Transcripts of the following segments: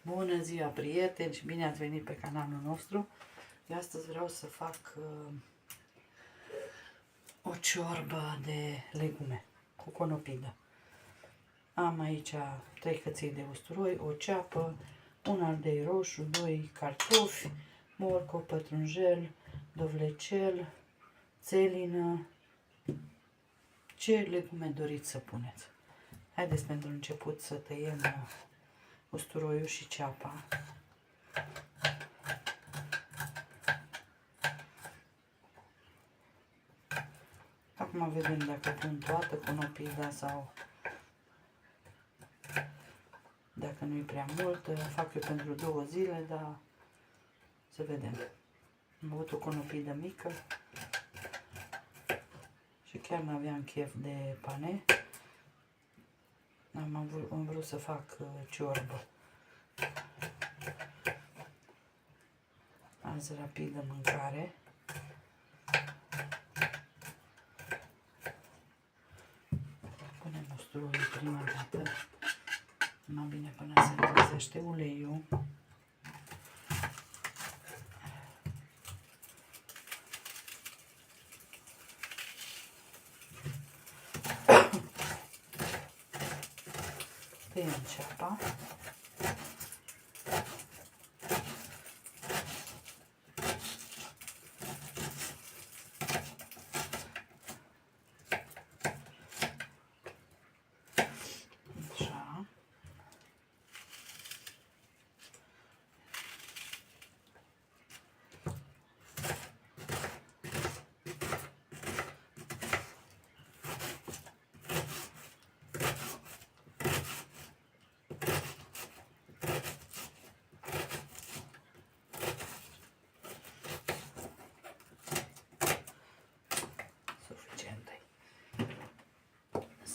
Bună ziua, prieteni, și bine ați venit pe canalul nostru. Eu astăzi vreau să fac o ciorbă de legume cu conopidă. Am aici 3 căței de usturoi, o ceapă, un ardei roșu, 2 cartofi, morcov, pătrunjel, dovlecel, țelină. Ce legume doriți să puneți? Haideți pentru început să tăiem usturoiul și ceapa. Acum vedem dacă pun toată conopida sau dacă nu e prea mult. Fac eu pentru 2 zile, dar să vedem. Am avut o conopidă mică și chiar nu aveam chef de pane. Am vrut să fac ciorbă. Azi rapidă mâncare. Punem usturoiul prima dată, mai bine până se încălzește uleiul. Tăiem ceapa. Așa.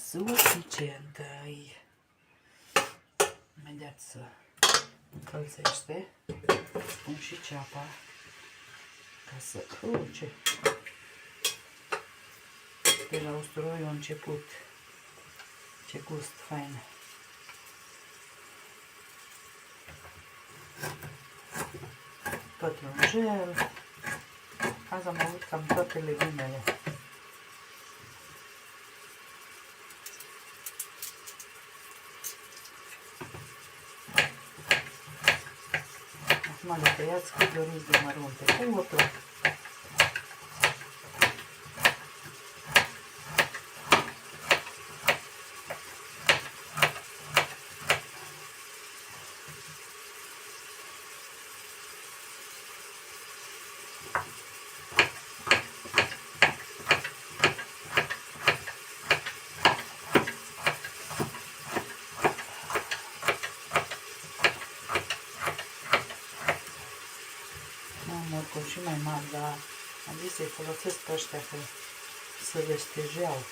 Suficient-i. Imediat să încălzește. Pun și ceapa ca să... ce? De la usturoi a început. Ce gust fain. Pătrunjel. Azi am avut cam toate legumele. Acum le tăiați cât doriți de mărunte, cum vă plac. Morcov și mai mari, dar am zis să-i folosesc pe ăștia că se vestejeau.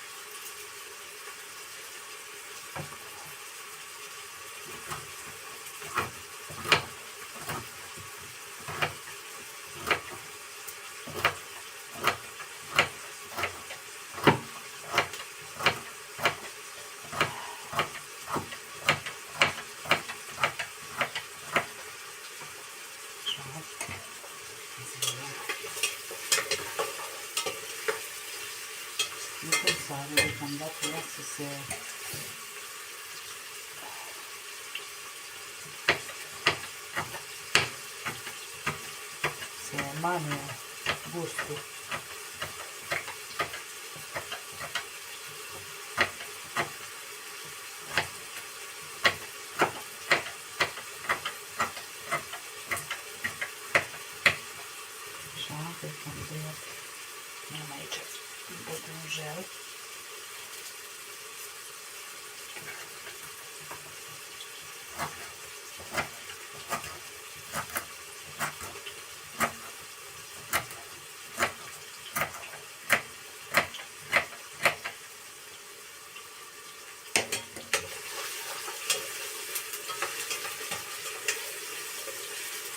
Deocamdată ea să se emane gustul. Așa, cred că am tăiat. Am aici un pătrunjel.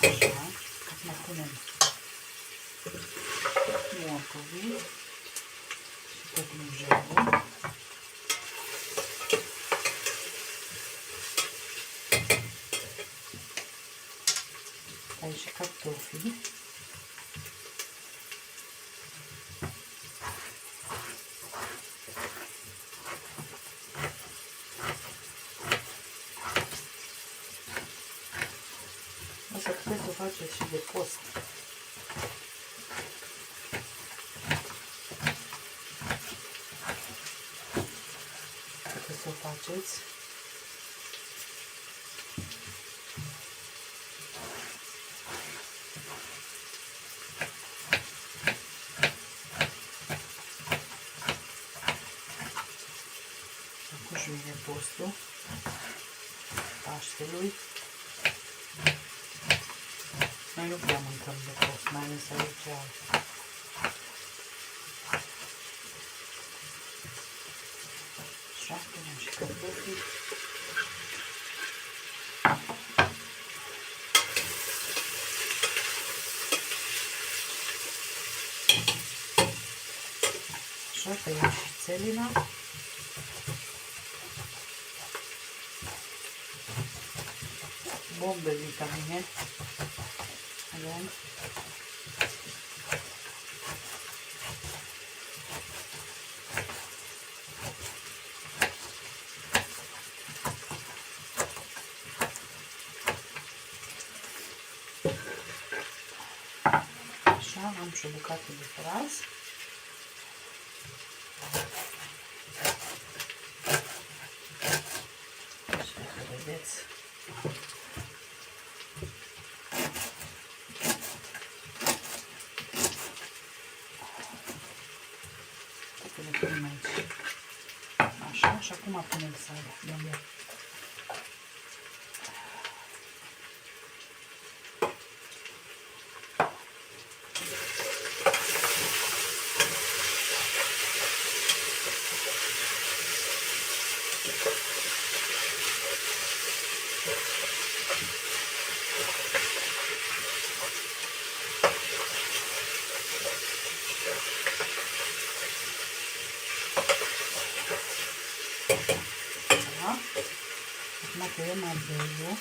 Așa, acum punem morcovii și pătrunjelul. aici și cartofii. Asta puteți să o faceți și de post. Puteți să o faceți. Acum și vine postul Paștelui. Noi nu prea mâncăm de post, mai ales aici. Așa, punem și cartofii. Așa, tăiem și țelina. Bombe vitamine. Avem. Așa, am și o bucată de fraz. Așa că vedeți. Le punem aici. Așa, și acum punem sarea. Acum tăiem ardeiul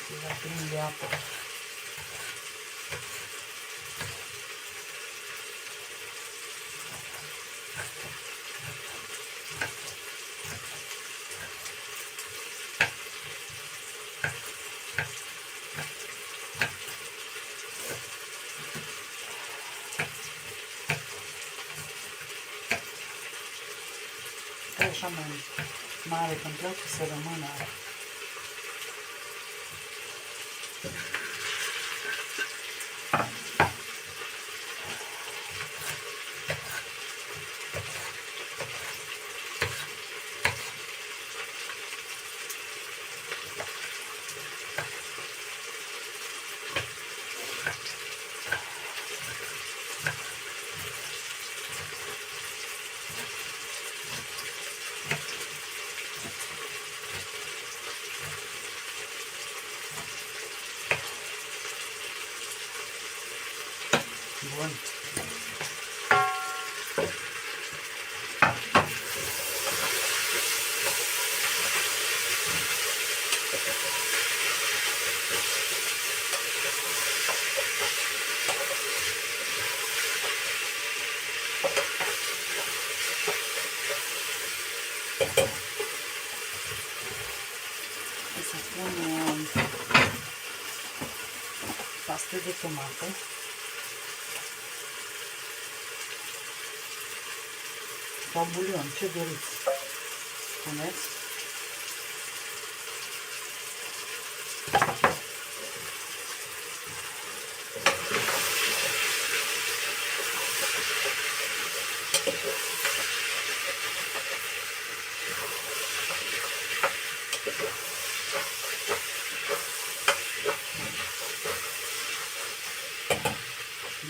și va prinde apă. Așa mai mare, că îmi place să rămână. Bun. Să pun pastă de tomată. Sau bulion, ce doriți, spuneți.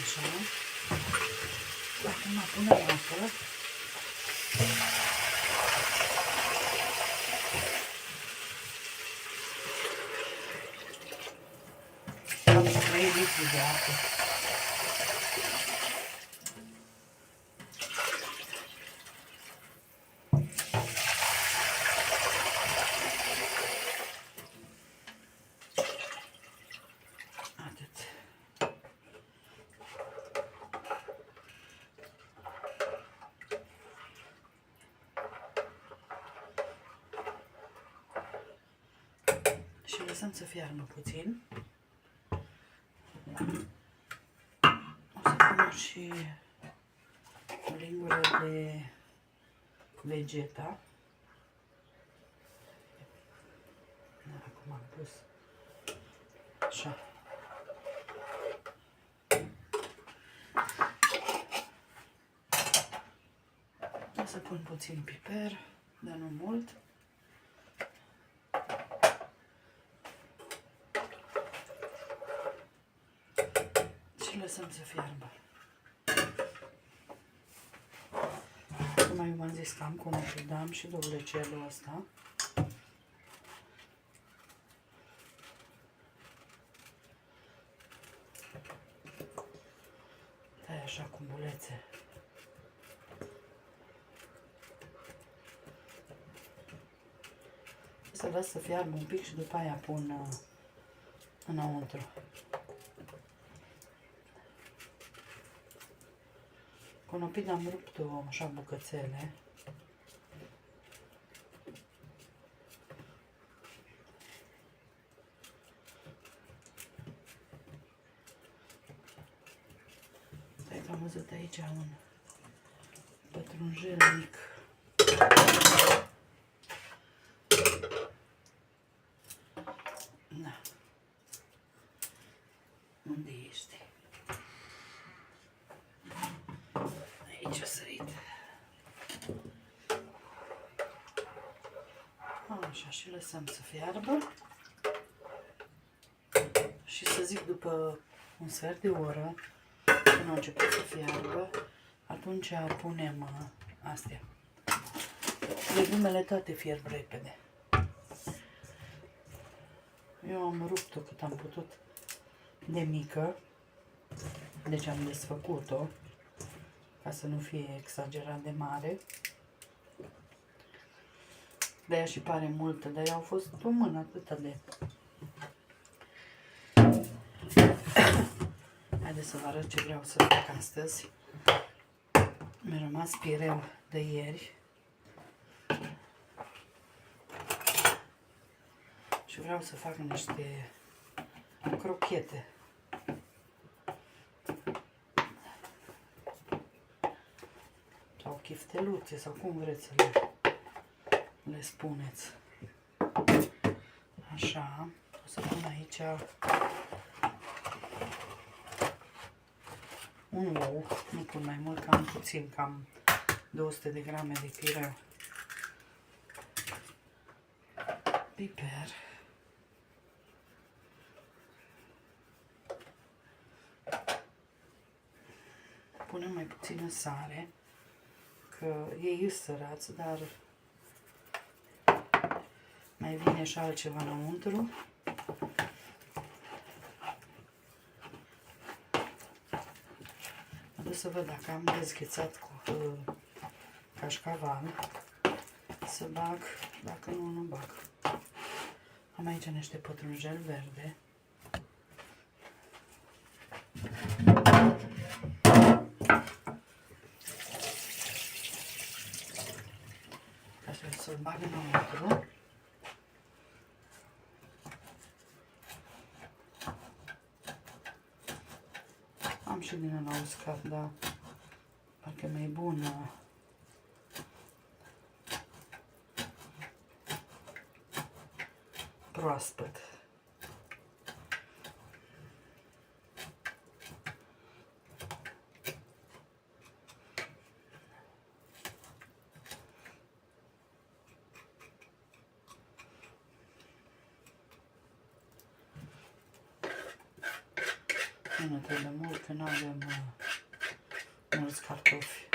Așa. Acum punem apă. Am 3 litri de apă. Și lăsăm să fiarbă puțin. O să pun și o lingură de vegeta. Acum am pus așa. O să pun puțin piper, dar nu mult. Și lăsăm să fiarbă. Cum v-am zis că am conopit, dar am și dovlecelul ăsta. Tai așa cu bulețe. Să las să fiarbă un pic și după aia pun înăuntru. Conopid am rupt-o așa bucățele. Stai că am văzut aici un pătrunjel mic. Da. Unde ești? Aici a sărit. Așa, și lăsăm să fiarbă. Și să zic după un sfert de oră, când a început să fiarbă, atunci punem astea. Legumele toate fierb repede. Eu am rupt-o cât am putut de mică, deci am desfăcut-o ca să nu fie exagerat de mare. De-aia și pare multă, dar au fost o mână atâta de... Haideți să vă arăt ce vreau să fac astăzi. Mi-a rămas pireu de ieri. Și vreau să fac niște crochete. Sau chifteluțe, sau cum vreți să le spuneți. Așa, o să pun aici un ou, nu pun mai mult, cam puțin, cam 200 de grame de pireu. Piper. Punem mai puțină sare, că ei sărați, dar mai vine și altceva înăuntru. Mă duc să văd dacă am dezghețat cu cașcaval, să bag, dacă nu, nu bag. Am aici niște pătrunjel verde. Așa, să-l bag înăuntru. Am și din ăla uscat, dar parcă e mai bună. Proaspăt. Nu trebuie mult, că nu avem mulți cartofi.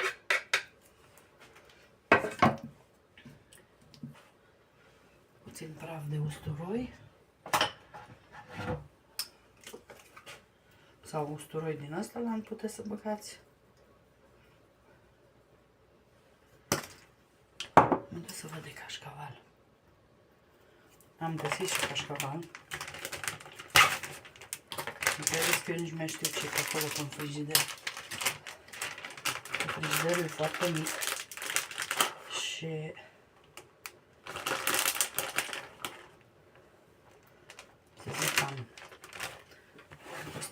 Puțin praf de usturoi. Sau usturoi din ăsta l-am putea să băgați. Mă duc să văd de cașcaval. Am găsit și cașcaval. Credeți că eu nici mai știu ce e acolo în frigider. Frigiderul e foarte mic și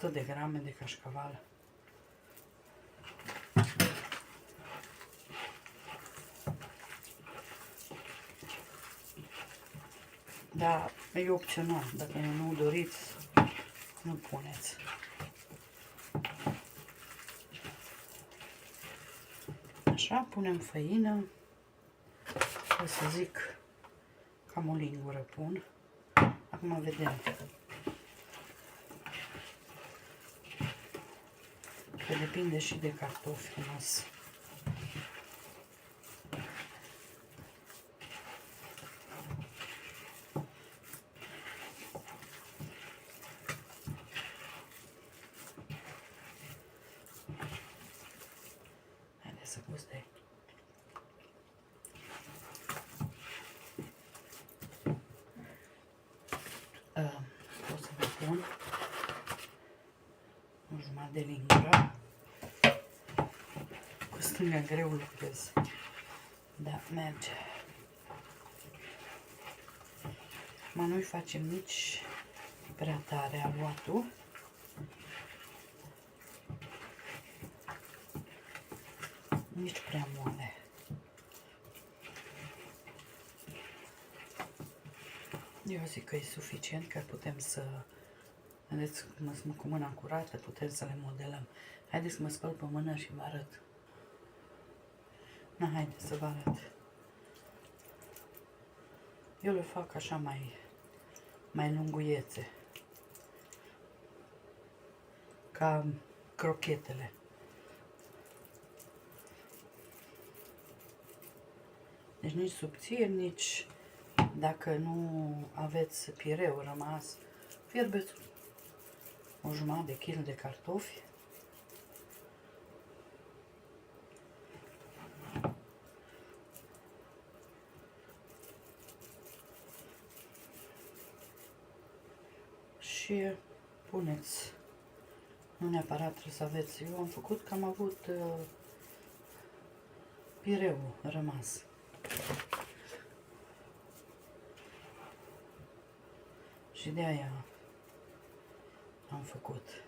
100 de grame de cașcaval. Da, e opțional, dacă nu doriți, nu puneți. Așa, punem făină, o să zic, cam o lingură pun. Acum vedem. Că depinde și de cartofi frumos. Haideți să gustăm. O să vă pun o jumătate de lingură. Cu stânga greu lucrez. Da, merge. Mă nu-i facem nici prea tare aluatul. Nici prea moale. Eu zic că e suficient, că putem să... Vedeți, cu mâna curată putem să le modelăm. Haideți să mă spăl pe mână și vă arăt. Na, haideți să vă arăt. Eu le fac așa mai lunguiețe. Ca crochetele. Deci nici subțiri, nici dacă nu aveți pireu rămas, fierbeți o jumătate de kil de cartofi. Și puneți, nu neapărat trebuie să aveți, eu am făcut că am avut pireu rămas. Și de aia am făcut.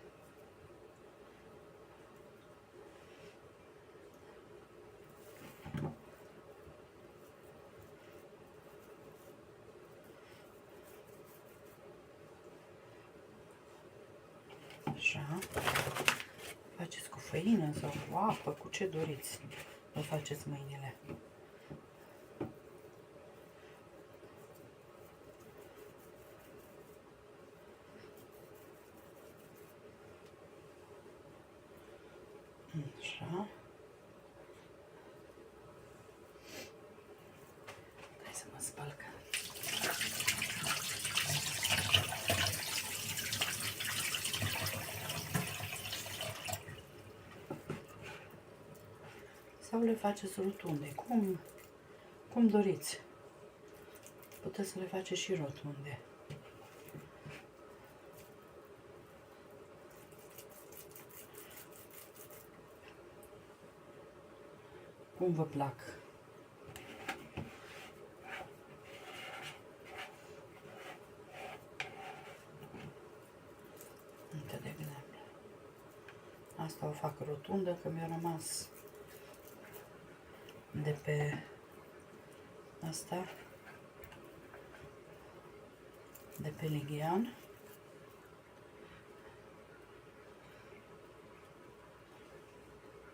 Așa. Faceți cu făină sau cu apă, cu ce doriți. Vă faceți mâinile. Așa. Hai să mă spăl. Sau le faceți rotunde, cum doriți. Puteți să le faceți și rotunde. Cum vă plac. Uite de bine. Asta o fac rotundă, că mi-a rămas de pe asta, de pe lighean.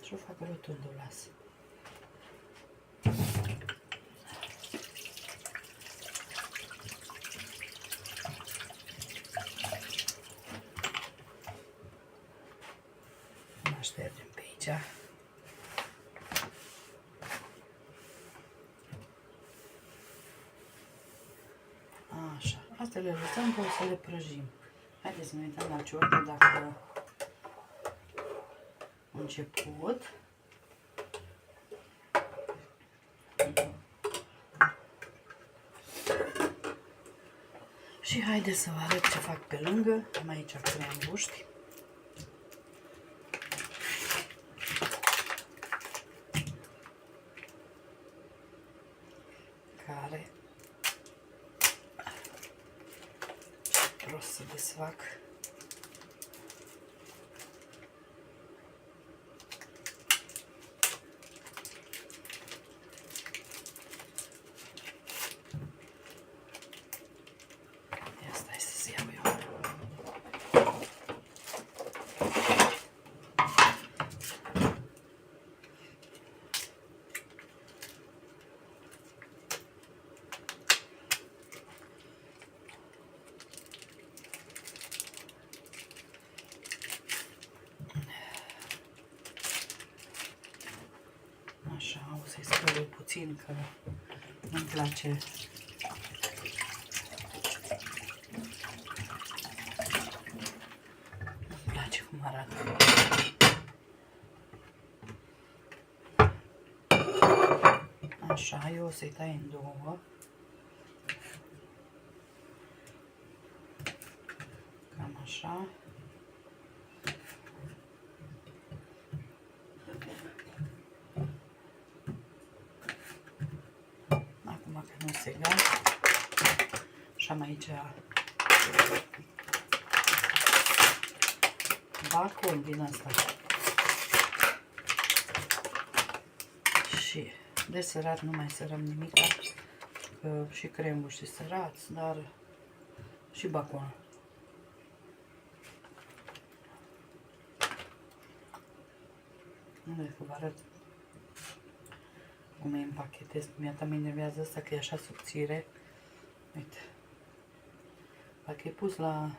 Și o fac rotundă, o las. Mă ștergem pe aici. Așa, astea le lăsăm că o să le prăjim. Haideți să ne uităm la ciorbă dacă a început. Și haideți să vă arăt ce fac pe lângă. Am aici crembuști. Care rost să desfac. puțin că nu-mi place. Nu-mi place cum arată. Așa, eu o să-i tai în două. Cam așa. Acum că nu se gata. Și am aici bacon din asta. Și de sărat nu mai sărăm nimic, că și crembușii sărați, dar și baconul. Nu vezi că vă arăt cum îi împachetez. Mi-a mă enervează asta că e așa subțire. Uite. Dacă e pus la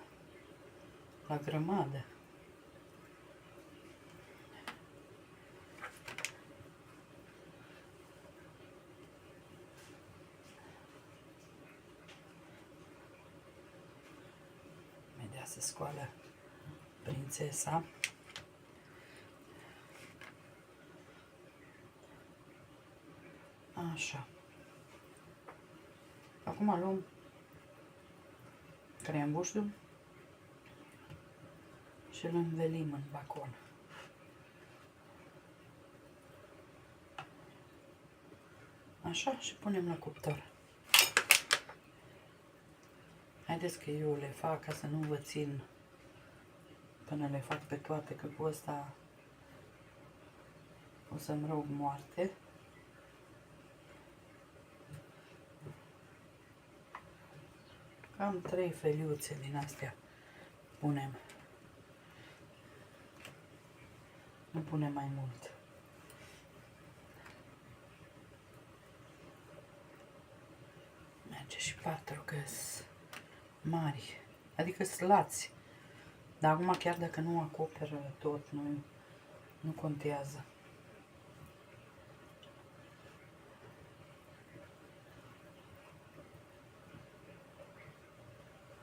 grămadă. Imediat se scoală prințesa. Așa. Acum luăm crembușul și îl învelim în bacon. Așa, și punem la cuptor. Haideți că eu le fac ca să nu vă țin până le fac pe toate, că cu ăsta o să-mi rog moarte. Cam 3 feliuțe din astea punem. Nu punem mai mult. Merge și 4 că-s mari, adică slați. Dar acum chiar dacă nu acoperă tot, nu contează.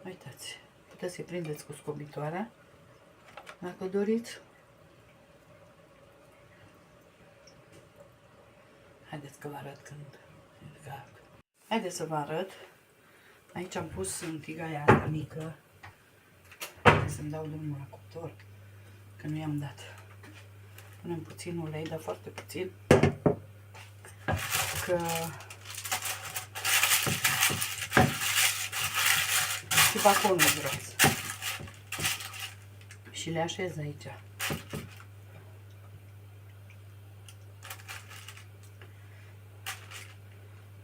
Uitați, puteți să-i prindeți cu scobitoarea, dacă doriți. Haideți că vă arăt când e gata. Haideți să vă arăt. Aici am pus în tigaia asta mică. Trebuie să-mi dau drumul la cuptor, că nu i-am dat. Punem puțin ulei, dar foarte puțin, că și baconul gros. Și le așez aici.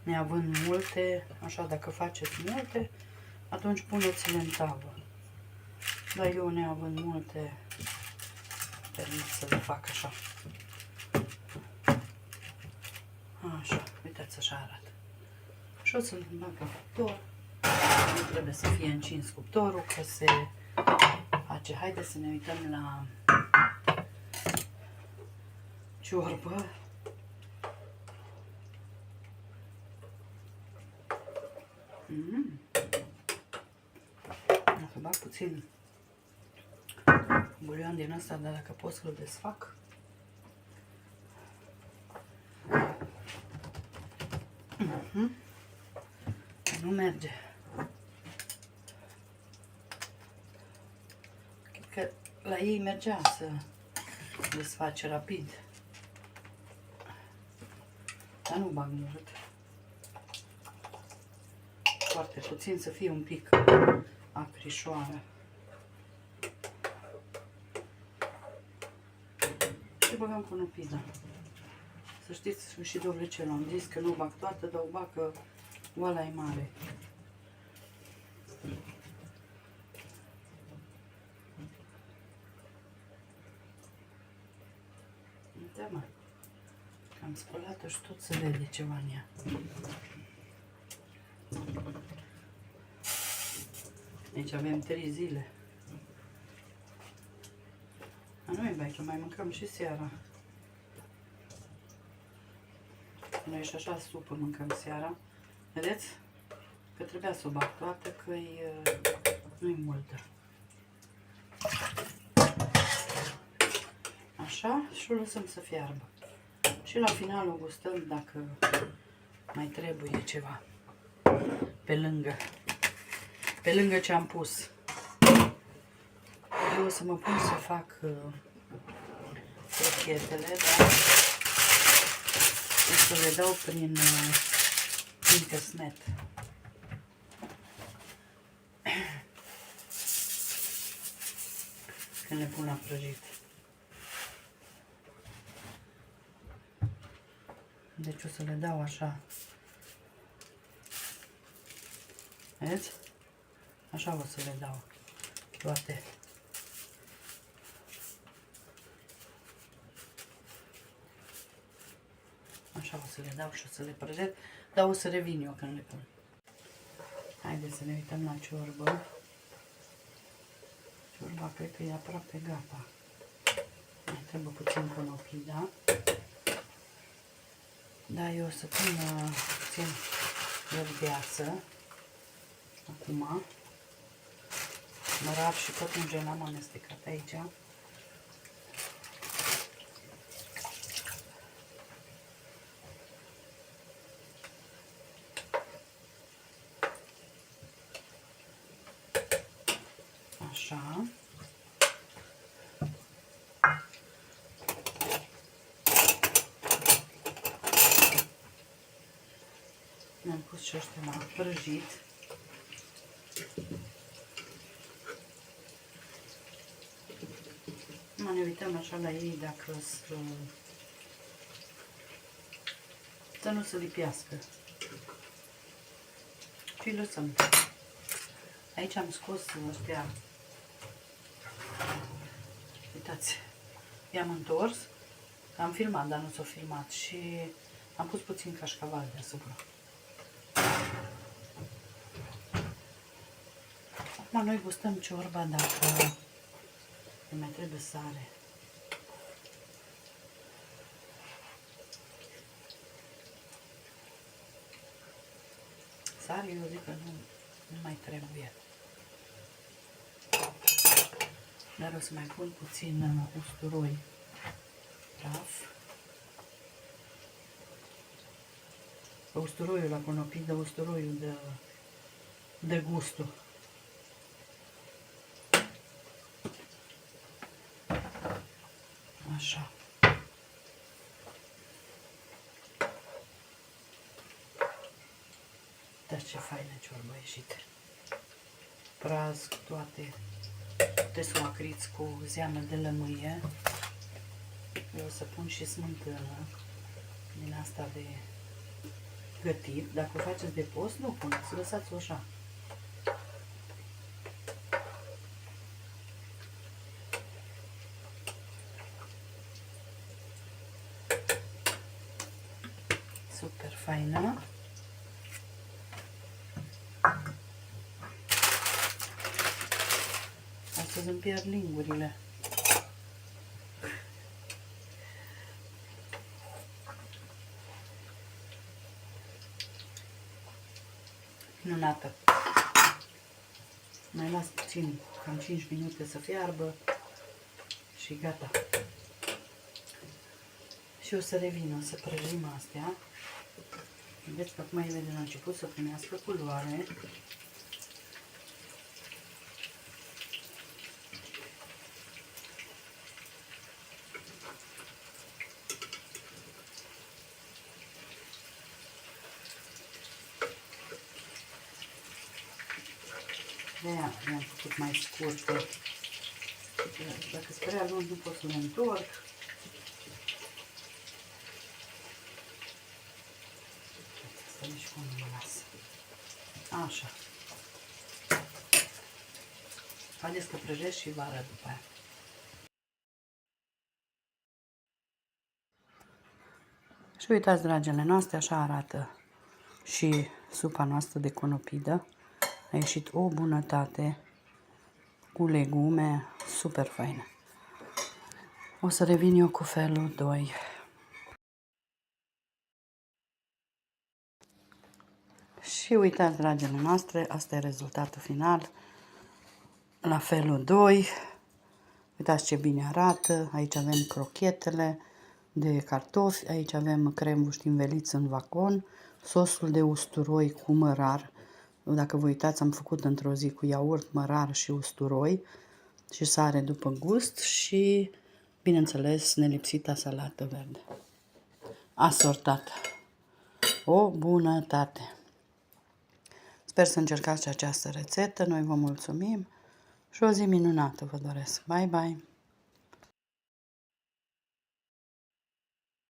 Neavând multe, așa, dacă faceți multe, atunci puneți-le în tavă. Dar eu, neavând multe, permit să le fac așa. Așa, uitați, așa arată. Și o să-l bag la cuptor. Nu trebuie să fie încins cuptorul, că se face. Haideți să ne uităm la ciorbă. Dacă bag puțin bulion din ăsta, dar dacă pot să-l desfac. Nu merge. Cred că la ei mergea să desface rapid. Dar nu bag mult. Foarte puțin, să fie un pic acrișoară. Și băgăm conopida. Să știți și de ce l-am zis, că nu bag toată, dar o bag că ăla e mare. Uite, mă, că am spălat-o și tot se vede ceva în ea. Deci avem 3 zile. Dar nu e bai, că mai mâncăm și seara. Noi și așa supă mâncăm seara. Vedeți? Că trebuia să o bag toată, că nu-i multă. Așa, și o lăsăm să fiarbă. Și la final o gustăm dacă mai trebuie ceva pe lângă ce am pus. Eu o să mă pun să fac crochetele, dar o să le dau prin căsnet. Când le pun la prăjit. Deci o să le dau așa. Vedeți? Așa o să le dau toate. Așa o să le dau și o să le prăjesc, dar o să revin eu când le pun. Haideți să ne uităm la ciorbă. Ciorba cred că e aproape gata. Mai trebuie puțin conopida. Da, eu o să pun puțin verdeață. Acum. Mărar și pătrunjel am amestecat aici. Așa. Ne-am pus și ăștia la prăjit. Ne uităm așa la ei dacă să nu se lipească. Și lăsăm. Aici am scos ăștia. Uitați, i-am întors. Am filmat, dar nu s-a filmat și am pus puțin cașcaval deasupra. Acum noi gustăm ciorba dacă ne mai trebuie sare. Sare eu zic că nu mai trebuie. Dar o să mai pun puțin usturoi praf. Usturoiul la conopidă, usturoiul de gustul. Așa. Dar ce faină ciorbă a ieșit. Praz, toate desloacriți cu zeamă de lămâie. Eu o să pun și smântână din asta de gătit. Dacă o faceți de post, nu puneți, lăsați-o așa. Super faină. Astăzi îmi pierd lingurile. Minunată. Mai las puțin, cam 5 minute să fiarbă și gata. Și o să revin, o să prăjim astea. Vedeți că acum ele de la început să primească culoare. De-aia le-am făcut mai scurte. Dacă sunt prea lungi, nu pot să le întorc. Asta nici cum nu mă las. Așa. Haideți că prăjesc și vă arăt după aia. Și uitați, dragile noastre, așa arată și supa noastră de conopidă. A ieșit o bunătate cu legume, super faină. O să revin eu cu felul 2. Și uitați, dragile noastre, asta e rezultatul final. La felul 2, uitați ce bine arată. Aici avem crochetele de cartofi, aici avem crembuști înveliți în vacon, sosul de usturoi cu mărar. Dacă vă uitați, am făcut într-o zi cu iaurt, mărar și usturoi și sare după gust și, bineînțeles, nelipsita salată verde. Asortată. O bunătate! Sper să încercați această rețetă, noi vă mulțumim și o zi minunată vă doresc. Bye, bye!